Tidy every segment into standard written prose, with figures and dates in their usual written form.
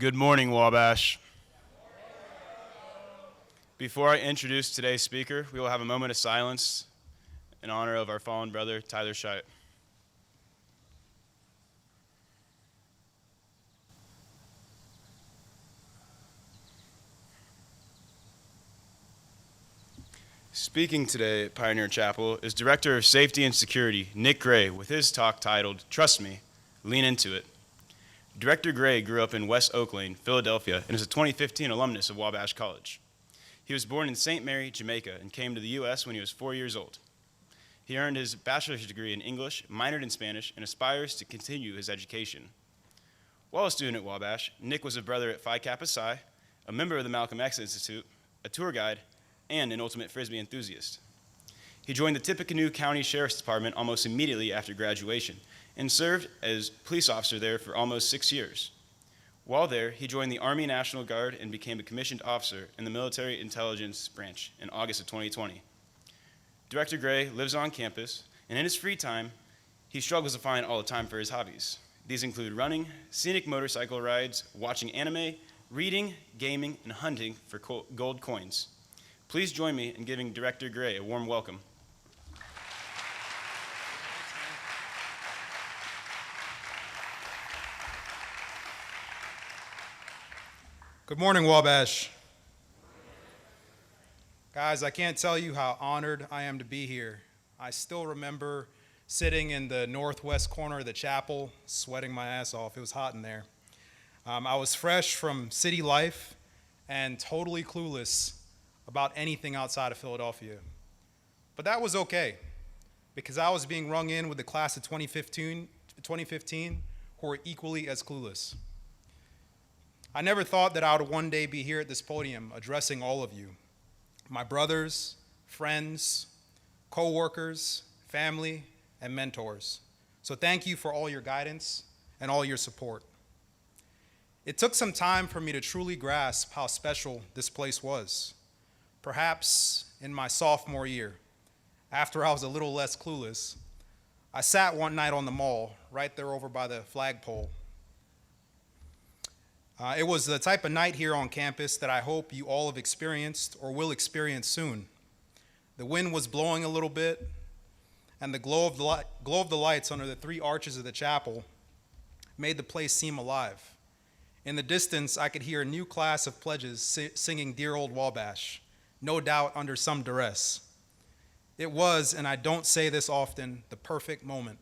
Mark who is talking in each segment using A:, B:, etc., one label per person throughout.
A: Good morning, Wabash. Before I introduce today's speaker, we will have a moment of silence in honor of our fallen brother, Tyler Scheidt. Speaking today at Pioneer Chapel is Director of Safety and Security, Nick Gray, with his talk titled, Trust Me, Lean Into It. Director Gray grew up in West Oak Lane, Philadelphia, and is a 2015 alumnus of Wabash College. He was born in St. Mary, Jamaica, and came to the U.S. when he was 4 years old. He earned his bachelor's degree in English, minored in Spanish, and aspires to continue his education. While a student at Wabash, Nick was a brother at Phi Kappa Psi, a member of the Malcolm X Institute, a tour guide, and an ultimate Frisbee enthusiast. He joined the Tippecanoe County Sheriff's Department almost immediately after graduation and served as police officer there for almost 6 years. While there, he joined the Army National Guard and became a commissioned officer in the Military Intelligence Branch in August of 2020. Director Gray lives on campus, and in his free time, he struggles to find all the time for his hobbies. These include running, scenic motorcycle rides, watching anime, reading, gaming, and hunting for gold coins. Please join me in giving Director Gray a warm welcome.
B: Good morning, Wabash. Guys, I can't tell you how honored I am to be here. I still remember sitting in the northwest corner of the chapel, sweating my ass off. It was hot in there. I was fresh from city life and totally clueless about anything outside of Philadelphia. But that was okay, because I was being rung in with the class of 2015 who were equally as clueless. I never thought that I would one day be here at this podium addressing all of you, my brothers, friends, co-workers, family, and mentors. So thank you for all your guidance and all your support. It took some time for me to truly grasp how special this place was. Perhaps in my sophomore year, after I was a little less clueless, I sat one night on the mall, right there over by the flagpole. It was the type of night here on campus that I hope you all have experienced or will experience soon. The wind was blowing a little bit, and the glow of the lights under the three arches of the chapel made the place seem alive. In the distance, I could hear a new class of pledges singing Dear Old Wabash, no doubt under some duress. It was, and I don't say this often, the perfect moment.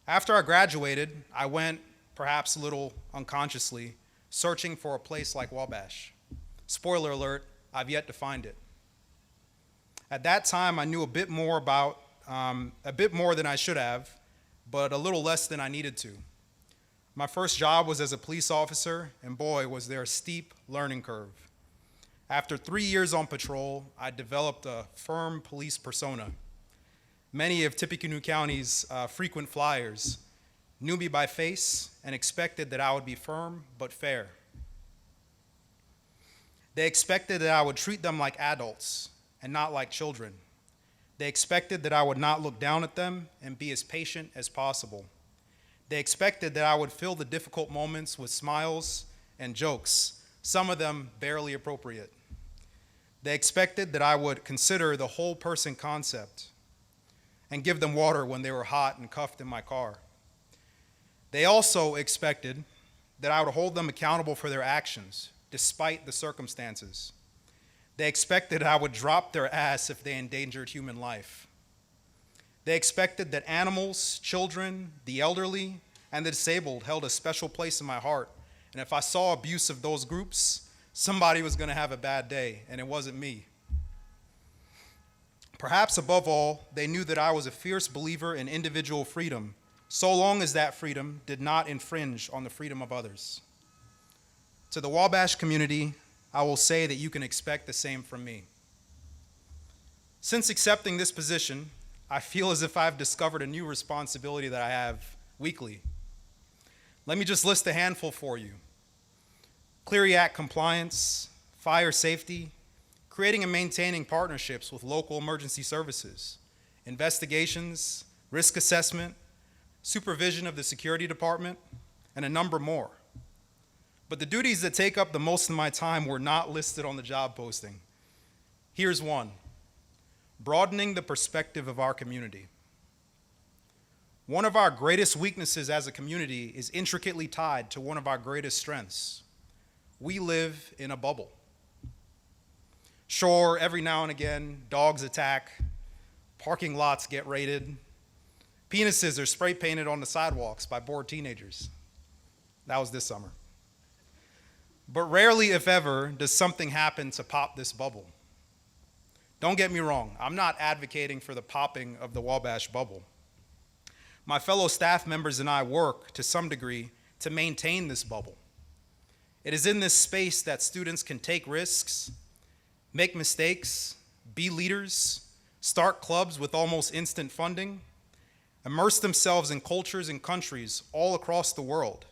B: After I graduated, I went, perhaps a little unconsciously, searching for a place like Wabash. Spoiler alert, I've yet to find it. At that time, I knew a bit more than I should have, but a little less than I needed to. My first job was as a police officer, and boy, was there a steep learning curve. After 3 years on patrol, I developed a firm police persona. Many of Tippecanoe County's frequent flyers knew me by face and expected that I would be firm but fair. They expected that I would treat them like adults and not like children. They expected that I would not look down at them and be as patient as possible. They expected that I would fill the difficult moments with smiles and jokes, some of them barely appropriate. They expected that I would consider the whole person concept and give them water when they were hot and cuffed in my car. They also expected that I would hold them accountable for their actions, despite the circumstances. They expected I would drop their ass if they endangered human life. They expected that animals, children, the elderly, and the disabled held a special place in my heart. And if I saw abuse of those groups, somebody was going to have a bad day, and it wasn't me. Perhaps above all, they knew that I was a fierce believer in individual freedom, so long as that freedom did not infringe on the freedom of others. To the Wabash community, I will say that you can expect the same from me. Since accepting this position, I feel as if I've discovered a new responsibility that I have weekly. Let me just list a handful for you. Clery Act compliance, fire safety, creating and maintaining partnerships with local emergency services, investigations, risk assessment, supervision of the security department, and a number more. But the duties that take up the most of my time were not listed on the job posting. Here's one: broadening the perspective of our community. One of our greatest weaknesses as a community is intricately tied to one of our greatest strengths. We live in a bubble. Sure, every now and again, dogs attack, parking lots get raided, penises are spray painted on the sidewalks by bored teenagers. That was this summer. But rarely, if ever, does something happen to pop this bubble. Don't get me wrong, I'm not advocating for the popping of the Wabash bubble. My fellow staff members and I work, to some degree, to maintain this bubble. It is in this space that students can take risks, make mistakes, be leaders, start clubs with almost instant funding, immerse themselves in cultures and countries all across the world,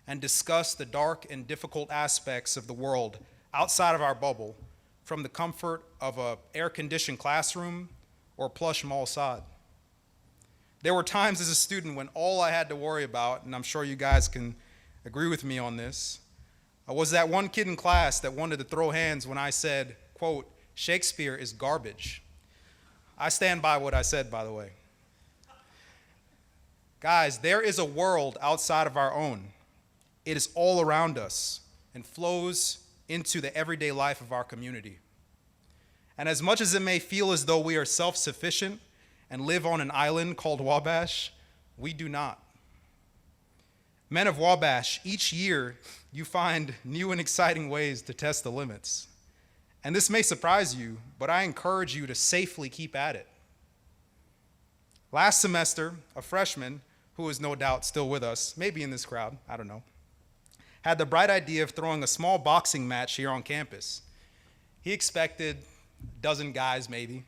B: and discuss the dark and difficult aspects of the world outside of our bubble from the comfort of an air-conditioned classroom or plush mall sod. There were times as a student when all I had to worry about, and I'm sure you guys can agree with me on this, was that one kid in class that wanted to throw hands when I said, quote, "Shakespeare is garbage." I stand by what I said, by the way. Guys, there is a world outside of our own. It is all around us and flows into the everyday life of our community. And as much as it may feel as though we are self-sufficient and live on an island called Wabash, we do not. Men of Wabash, each year you find new and exciting ways to test the limits. And this may surprise you, but I encourage you to safely keep at it. Last semester, a freshman, who is no doubt still with us, maybe in this crowd, I don't know, had the bright idea of throwing a small boxing match here on campus. He expected a dozen guys, maybe.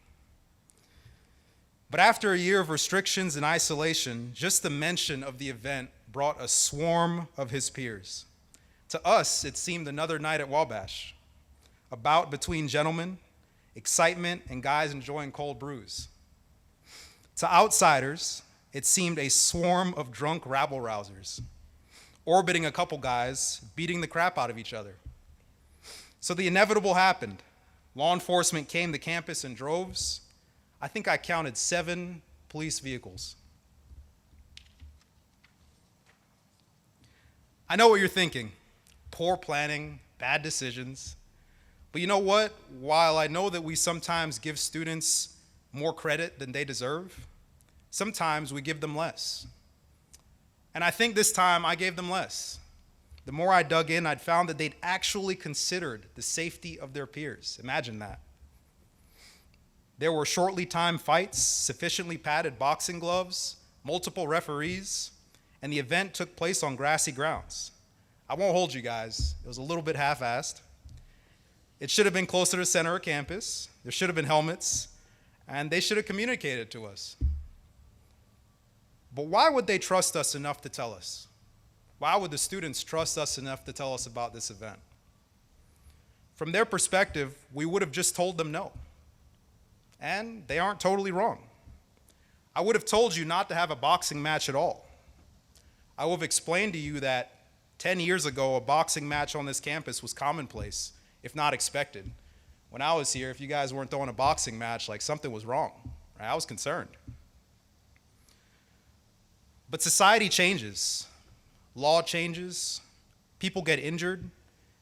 B: But after a year of restrictions and isolation, just the mention of the event brought a swarm of his peers. To us, it seemed another night at Wabash, a bout between gentlemen, excitement, and guys enjoying cold brews. To outsiders, it seemed a swarm of drunk rabble-rousers, orbiting a couple guys, beating the crap out of each other. So the inevitable happened. Law enforcement came to campus in droves. I think I counted 7 police vehicles. I know what you're thinking. Poor planning, bad decisions. But you know what? While I know that we sometimes give students more credit than they deserve, sometimes we give them less. And I think this time I gave them less. The more I dug in, I'd found that they'd actually considered the safety of their peers. Imagine that. There were shortly timed fights, sufficiently padded boxing gloves, multiple referees, and the event took place on grassy grounds. I won't hold you guys. It was a little bit half-assed. It should have been closer to the center of campus. There should have been helmets, and they should have communicated to us. But why would they trust us enough to tell us? Why would the students trust us enough to tell us about this event? From their perspective, we would have just told them no. And they aren't totally wrong. I would have told you not to have a boxing match at all. I would have explained to you that 10 years ago, a boxing match on this campus was commonplace, if not expected. When I was here, if you guys weren't throwing a boxing match, like something was wrong. Right? I was concerned. But society changes. Law changes. People get injured,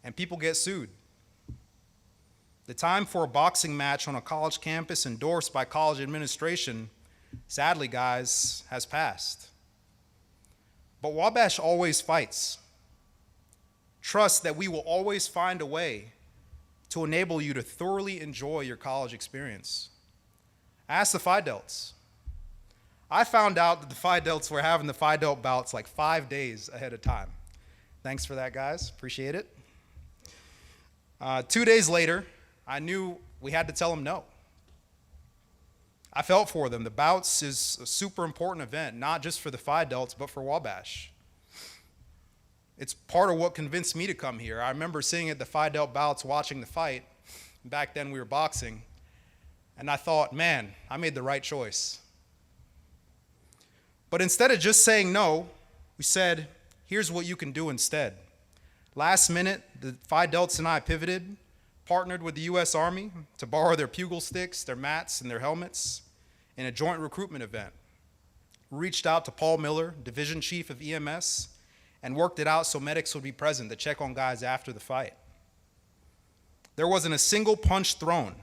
B: and people get sued. The time for a boxing match on a college campus endorsed by college administration, sadly, guys, has passed. But Wabash always fights. Trust that we will always find a way to enable you to thoroughly enjoy your college experience. Ask the Phi Delts. I found out that the Phi Delts were having the Phi Delt bouts like 5 days ahead of time. Thanks for that, guys. Appreciate it. 2 days later, I knew we had to tell them no. I felt for them. The bouts is a super important event, not just for the Phi Delts, but for Wabash. It's part of what convinced me to come here. I remember sitting at the Phi Delt bouts watching the fight. Back then we were boxing. And I thought, man, I made the right choice. But instead of just saying no, we said, here's what you can do instead. Last minute, the Phi Deltas and I pivoted, partnered with the U.S. Army to borrow their pugil sticks, their mats, and their helmets in a joint recruitment event. We reached out to Paul Miller, Division Chief of EMS, and worked it out so medics would be present to check on guys after the fight. There wasn't a single punch thrown,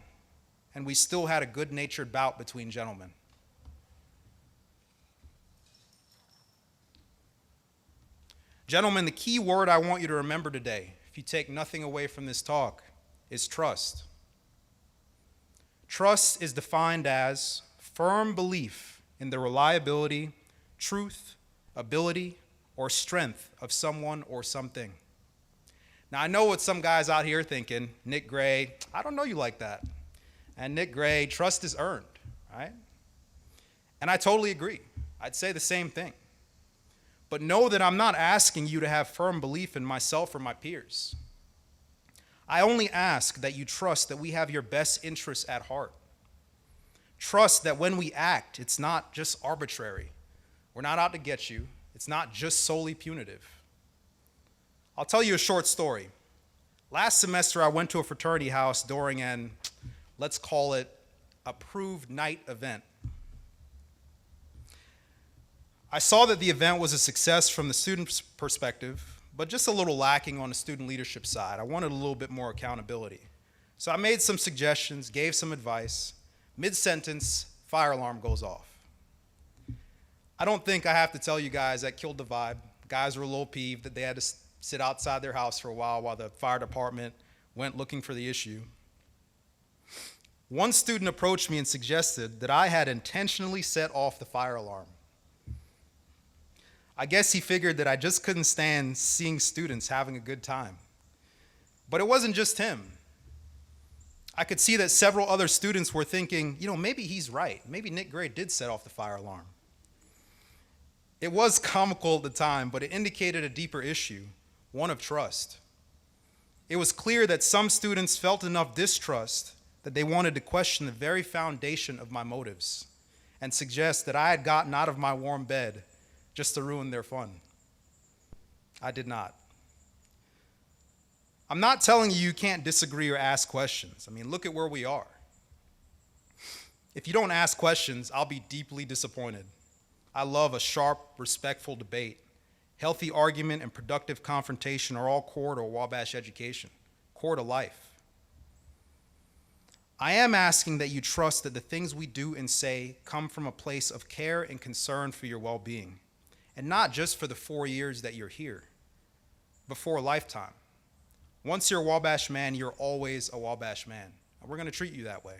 B: and we still had a good-natured bout between gentlemen. Gentlemen, the key word I want you to remember today, if you take nothing away from this talk, is trust. Trust is defined as firm belief in the reliability, truth, ability, or strength of someone or something. Now, I know what some guys out here thinking, Nick Gray, I don't know you like that. And Nick Gray, trust is earned, right? And I totally agree. I'd say the same thing. But know that I'm not asking you to have firm belief in myself or my peers. I only ask that you trust that we have your best interests at heart. Trust that when we act, it's not just arbitrary. We're not out to get you. It's not just solely punitive. I'll tell you a short story. Last semester, I went to a fraternity house during an, let's call it, approved night event. I saw that the event was a success from the student's perspective, but just a little lacking on the student leadership side. I wanted a little bit more accountability. So I made some suggestions, gave some advice. Mid-sentence, fire alarm goes off. I don't think I have to tell you guys that killed the vibe. Guys were a little peeved that they had to sit outside their house for a while the fire department went looking for the issue. One student approached me and suggested that I had intentionally set off the fire alarm. I guess he figured that I just couldn't stand seeing students having a good time. But it wasn't just him. I could see that several other students were thinking, maybe he's right. Maybe Nick Gray did set off the fire alarm. It was comical at the time, but it indicated a deeper issue, one of trust. It was clear that some students felt enough distrust that they wanted to question the very foundation of my motives and suggest that I had gotten out of my warm bed just to ruin their fun. I did not. I'm not telling you can't disagree or ask questions. Look at where we are. If you don't ask questions, I'll be deeply disappointed. I love a sharp, respectful debate. Healthy argument and productive confrontation are all core to a Wabash education, core to life. I am asking that you trust that the things we do and say come from a place of care and concern for your well-being, and not just for the 4 years that you're here, but for a lifetime. Once you're a Wabash man, you're always a Wabash man, and we're going to treat you that way.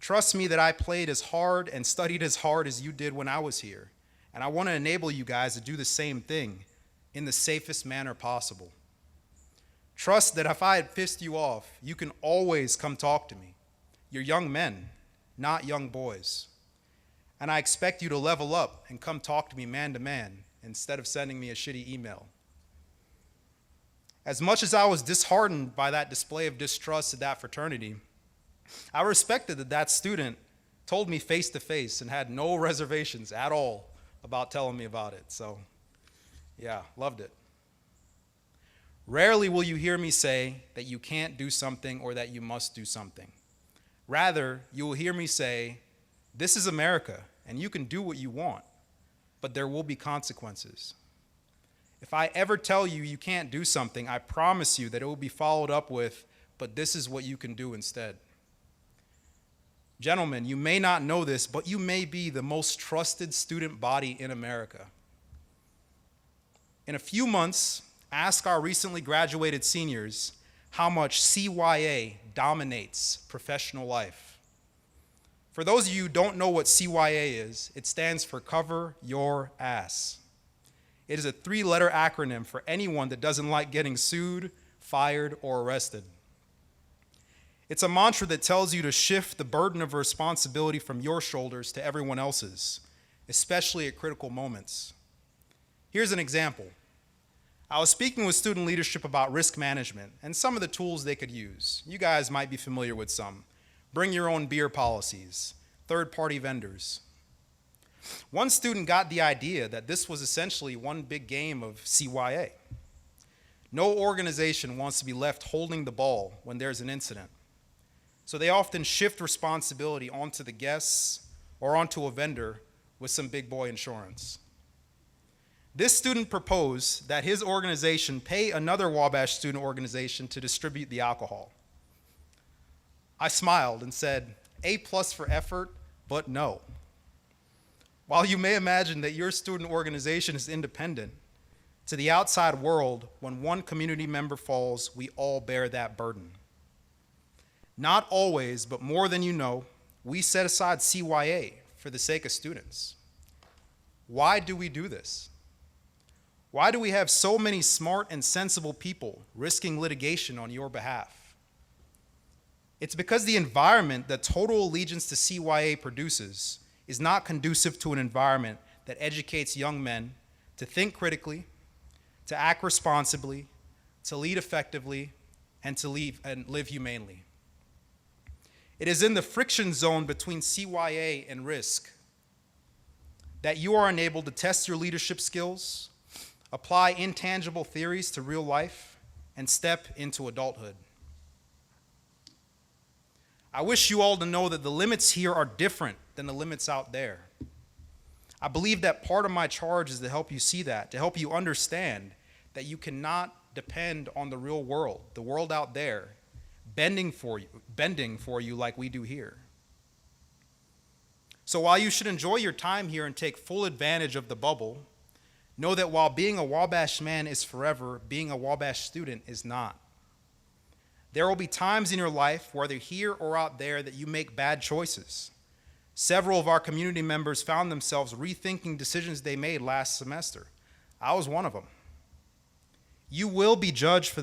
B: Trust me that I played as hard and studied as hard as you did when I was here, and I want to enable you guys to do the same thing in the safest manner possible. Trust that if I had pissed you off, you can always come talk to me. You're young men, not young boys. And I expect you to level up and come talk to me man to man instead of sending me a shitty email. As much as I was disheartened by that display of distrust at that fraternity, I respected that student told me face to face and had no reservations at all about telling me about it. So, yeah, loved it. Rarely will you hear me say that you can't do something or that you must do something. Rather, you will hear me say, this is America, and you can do what you want, but there will be consequences. If I ever tell you you can't do something, I promise you that it will be followed up with, but this is what you can do instead. Gentlemen, you may not know this, but you may be the most trusted student body in America. In a few months, ask our recently graduated seniors how much CYA dominates professional life. For those of you who don't know what CYA is, it stands for Cover Your Ass. It is a 3-letter acronym for anyone that doesn't like getting sued, fired, or arrested. It's a mantra that tells you to shift the burden of responsibility from your shoulders to everyone else's, especially at critical moments. Here's an example. I was speaking with student leadership about risk management and some of the tools they could use. You guys might be familiar with some. Bring your own beer policies, third-party vendors. One student got the idea that this was essentially one big game of CYA. No organization wants to be left holding the ball when there's an incident. So they often shift responsibility onto the guests or onto a vendor with some big boy insurance. This student proposed that his organization pay another Wabash student organization to distribute the alcohol. I smiled and said, A+ for effort, but no. While you may imagine that your student organization is independent, to the outside world, when one community member falls, we all bear that burden. Not always, but more than you know, we set aside CYA for the sake of students. Why do we do this? Why do we have so many smart and sensible people risking litigation on your behalf? It's because the environment that total allegiance to CYA produces is not conducive to an environment that educates young men to think critically, to act responsibly, to lead effectively, and to live humanely. It is in the friction zone between CYA and risk that you are enabled to test your leadership skills, apply intangible theories to real life, and step into adulthood. I wish you all to know that the limits here are different than the limits out there. I believe that part of my charge is to help you see that, to help you understand that you cannot depend on the real world, the world out there, bending for you like we do here. So while you should enjoy your time here and take full advantage of the bubble, know that while being a Wabash man is forever, being a Wabash student is not. There will be times in your life, whether here or out there, that you make bad choices. Several of our community members found themselves rethinking decisions they made last semester. I was one of them. You will be judged for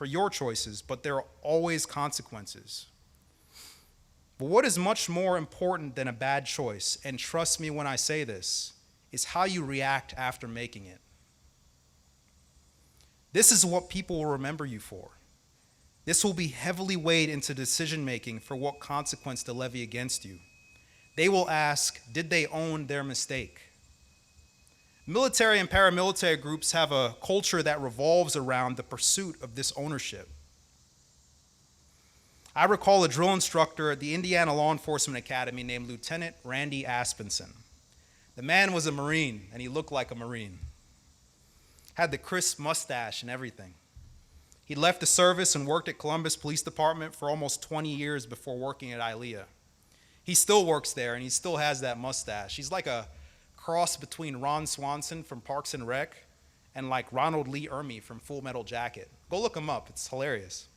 B: your choices, but there are always consequences. But what is much more important than a bad choice, and trust me when I say this, is how you react after making it. This is what people will remember you for. This will be heavily weighed into decision-making for what consequence to levy against you. They will ask, did they own their mistake? Military and paramilitary groups have a culture that revolves around the pursuit of this ownership. I recall a drill instructor at the Indiana Law Enforcement Academy named Lieutenant Randy Aspenson. The man was a Marine, and he looked like a Marine. Had the crisp mustache and everything. He left the service and worked at Columbus Police Department for almost 20 years before working at ILEA. He still works there, and he still has that mustache. He's like a cross between Ron Swanson from Parks and Rec and like Ronald Lee Ermey from Full Metal Jacket. Go look him up. It's hilarious.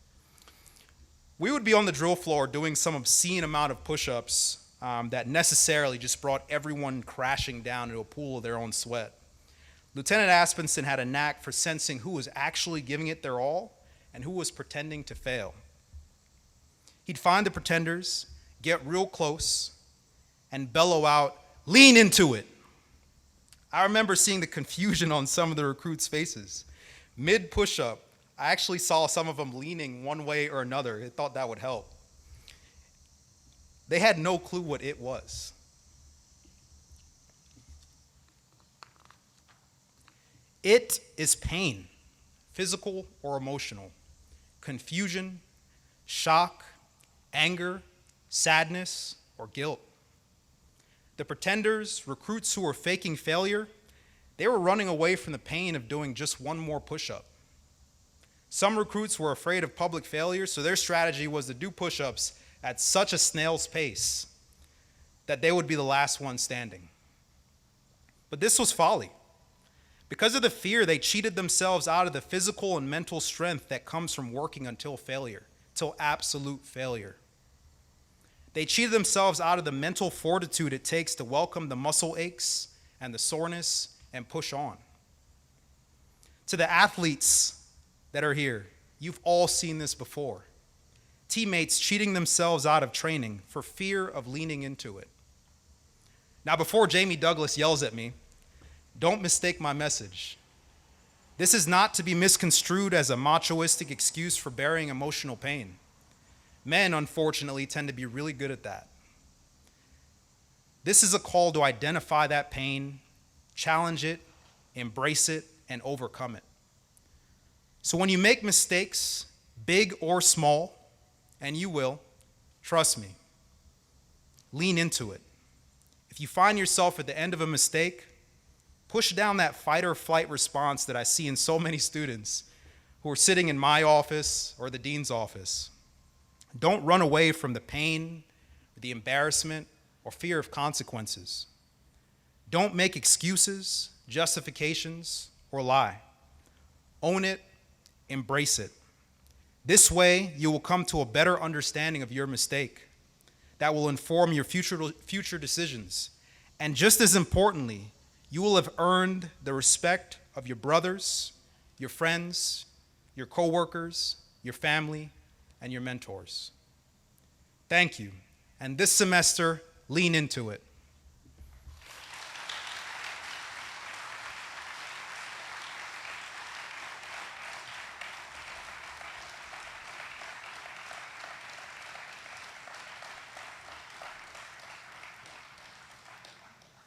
B: We would be on the drill floor doing some obscene amount of push-ups that necessarily just brought everyone crashing down into a pool of their own sweat. Lieutenant Aspenson had a knack for sensing who was actually giving it their all and who was pretending to fail. He'd find the pretenders, get real close, and bellow out, "Lean into it." I remember seeing the confusion on some of the recruits' faces. Mid-push-up, I actually saw some of them leaning one way or another. They thought that would help. They had no clue what it was. It is pain, physical or emotional, confusion, shock, anger, sadness, or guilt. The pretenders, recruits who were faking failure, they were running away from the pain of doing just one more push-up. Some recruits were afraid of public failure, so their strategy was to do push-ups at such a snail's pace that they would be the last one standing. But this was folly. Because of the fear, they cheated themselves out of the physical and mental strength that comes from working until failure, till absolute failure. They cheated themselves out of the mental fortitude it takes to welcome the muscle aches and the soreness and push on. To the athletes that are here, you've all seen this before. Teammates cheating themselves out of training for fear of leaning into it. Now, before Jamie Douglas yells at me, don't mistake my message. This is not to be misconstrued as a machoistic excuse for bearing emotional pain. Men, unfortunately, tend to be really good at that. This is a call to identify that pain, challenge it, embrace it, and overcome it. So when you make mistakes, big or small, and you will, trust me, lean into it. If you find yourself at the end of a mistake, push down that fight or flight response that I see in so many students who are sitting in my office or the dean's office. Don't run away from the pain, the embarrassment, or fear of consequences. Don't make excuses, justifications, or lie. Own it, embrace it. This way, you will come to a better understanding of your mistake that will inform your future decisions. And just as importantly, you will have earned the respect of your brothers, your friends, your coworkers, your family, and your mentors. Thank you. And this semester, lean into it.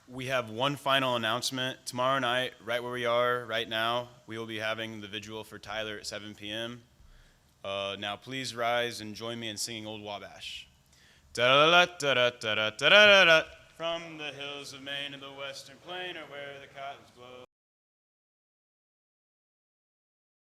A: We have one final announcement. Tomorrow night, right where we are right now, we will be having the vigil for Tyler at 7 p.m. Now please rise and join me in singing Old Wabash. Da-da-da-da-da-da-da-da-da-da. From the hills of Maine to the western plain are where the cottons blow.